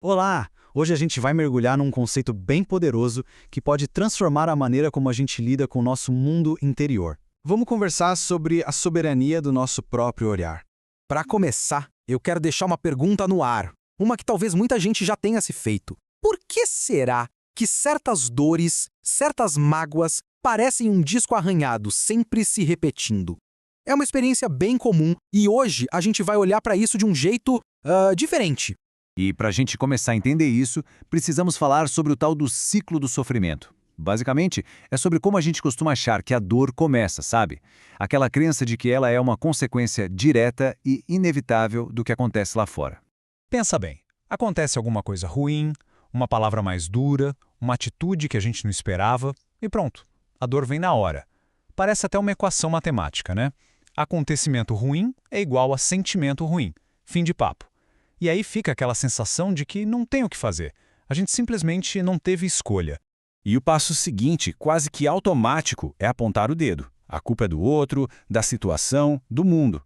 Olá! Hoje a gente vai mergulhar num conceito bem poderoso que pode transformar a maneira como a gente lida com o nosso mundo interior. Vamos conversar sobre a soberania do nosso próprio olhar. Para começar, eu quero deixar uma pergunta no ar, uma que talvez muita gente já tenha se feito. Por que será que certas dores, certas mágoas, parecem um disco arranhado, sempre se repetindo? É uma experiência bem comum e hoje a gente vai olhar para isso de um jeito diferente. E para a gente começar a entender isso, precisamos falar sobre o tal do ciclo do sofrimento. Basicamente, é sobre como a gente costuma achar que a dor começa, sabe? Aquela crença de que ela é uma consequência direta e inevitável do que acontece lá fora. Pensa bem, acontece alguma coisa ruim, uma palavra mais dura, uma atitude que a gente não esperava e pronto, a dor vem na hora. Parece até uma equação matemática, né? Acontecimento ruim é igual a sentimento ruim. Fim de papo. E aí fica aquela sensação de que não tem o que fazer. A gente simplesmente não teve escolha. E o passo seguinte, quase que automático, é apontar o dedo. A culpa é do outro, da situação, do mundo.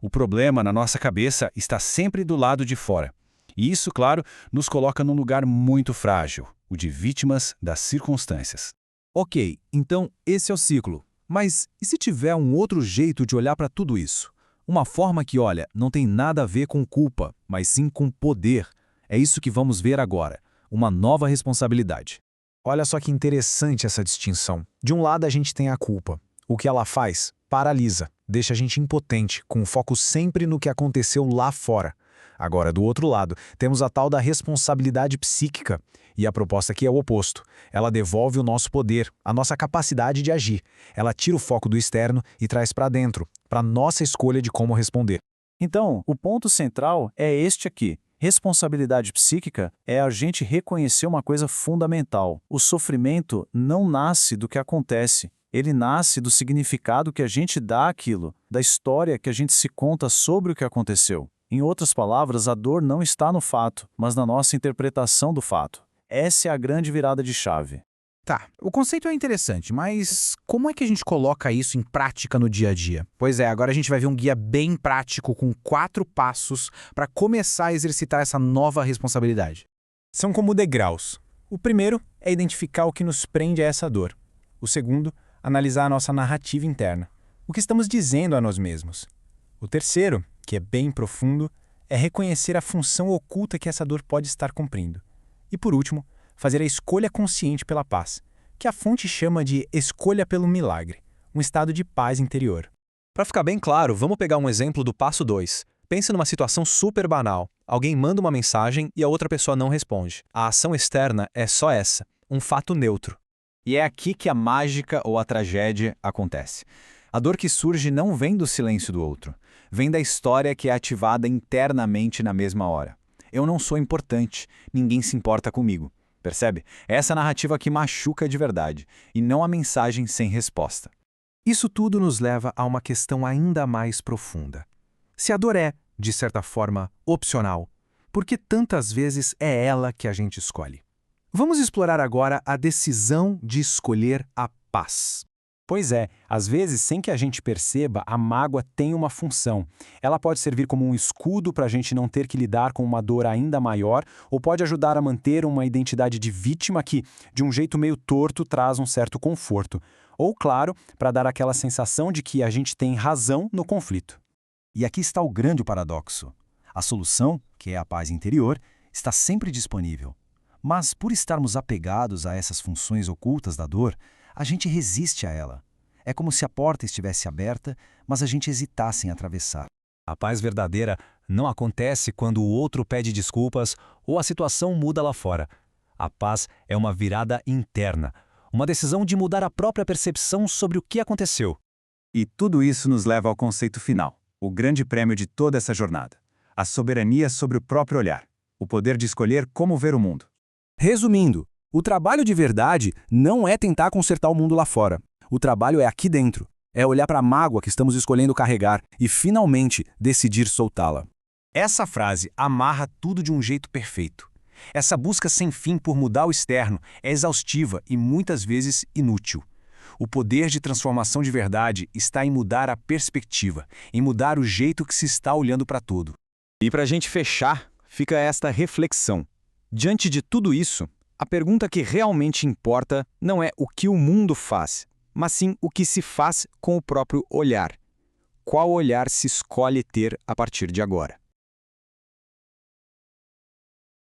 O problema na nossa cabeça está sempre do lado de fora. E isso, claro, nos coloca num lugar muito frágil, o de vítimas das circunstâncias. Ok, então esse é o ciclo. Mas e se tiver um outro jeito de olhar para tudo isso? Uma forma que, olha, não tem nada a ver com culpa, mas sim com poder. É isso que vamos ver agora. Uma nova responsabilidade. Olha só que interessante essa distinção. De um lado a gente tem a culpa. O que ela faz? Paralisa, deixa a gente impotente, com o foco sempre no que aconteceu lá fora. Agora, do outro lado, temos a tal da responsabilidade psíquica. E a proposta aqui é o oposto. Ela devolve o nosso poder, a nossa capacidade de agir. Ela tira o foco do externo e traz para dentro, para nossa escolha de como responder. Então, o ponto central é este aqui. Responsabilidade psíquica é a gente reconhecer uma coisa fundamental. O sofrimento não nasce do que acontece. Ele nasce do significado que a gente dá àquilo, da história que a gente se conta sobre o que aconteceu. Em outras palavras, a dor não está no fato, mas na nossa interpretação do fato. Essa é a grande virada de chave. Tá, o conceito é interessante, mas como é que a gente coloca isso em prática no dia a dia? Pois é, agora a gente vai ver um guia bem prático com 4 passos para começar a exercitar essa nova responsabilidade. São como degraus. O primeiro é identificar o que nos prende a essa dor. O segundo, analisar a nossa narrativa interna. O que estamos dizendo a nós mesmos. O terceiro, que é bem profundo, é reconhecer a função oculta que essa dor pode estar cumprindo. E por último, fazer a escolha consciente pela paz, que a fonte chama de escolha pelo milagre, um estado de paz interior. Para ficar bem claro, vamos pegar um exemplo do passo 2. Pense numa situação super banal. Alguém manda uma mensagem e a outra pessoa não responde. A ação externa é só essa, um fato neutro. E é aqui que a mágica ou a tragédia acontece. A dor que surge não vem do silêncio do outro, vem da história que é ativada internamente na mesma hora. Eu não sou importante, ninguém se importa comigo. Percebe? É essa narrativa que machuca de verdade, e não a mensagem sem resposta. Isso tudo nos leva a uma questão ainda mais profunda. Se a dor é, de certa forma, opcional, por que tantas vezes é ela que a gente escolhe? Vamos explorar agora a decisão de escolher a paz. Pois é, às vezes, sem que a gente perceba, a mágoa tem uma função. Ela pode servir como um escudo para a gente não ter que lidar com uma dor ainda maior, ou pode ajudar a manter uma identidade de vítima que, de um jeito meio torto, traz um certo conforto. Ou, claro, para dar aquela sensação de que a gente tem razão no conflito. E aqui está o grande paradoxo. A solução, que é a paz interior, está sempre disponível. Mas, por estarmos apegados a essas funções ocultas da dor, a gente resiste a ela. É como se a porta estivesse aberta, mas a gente hesitasse em atravessar. A paz verdadeira não acontece quando o outro pede desculpas ou a situação muda lá fora. A paz é uma virada interna, uma decisão de mudar a própria percepção sobre o que aconteceu. E tudo isso nos leva ao conceito final, o grande prêmio de toda essa jornada. A soberania sobre o próprio olhar, o poder de escolher como ver o mundo. Resumindo, o trabalho de verdade não é tentar consertar o mundo lá fora. O trabalho é aqui dentro. É olhar para a mágoa que estamos escolhendo carregar e, finalmente, decidir soltá-la. Essa frase amarra tudo de um jeito perfeito. Essa busca sem fim por mudar o externo é exaustiva e, muitas vezes, inútil. O poder de transformação de verdade está em mudar a perspectiva, em mudar o jeito que se está olhando para tudo. E para a gente fechar, fica esta reflexão. Diante de tudo isso, a pergunta que realmente importa não é o que o mundo faz, mas sim o que se faz com o próprio olhar. Qual olhar se escolhe ter a partir de agora?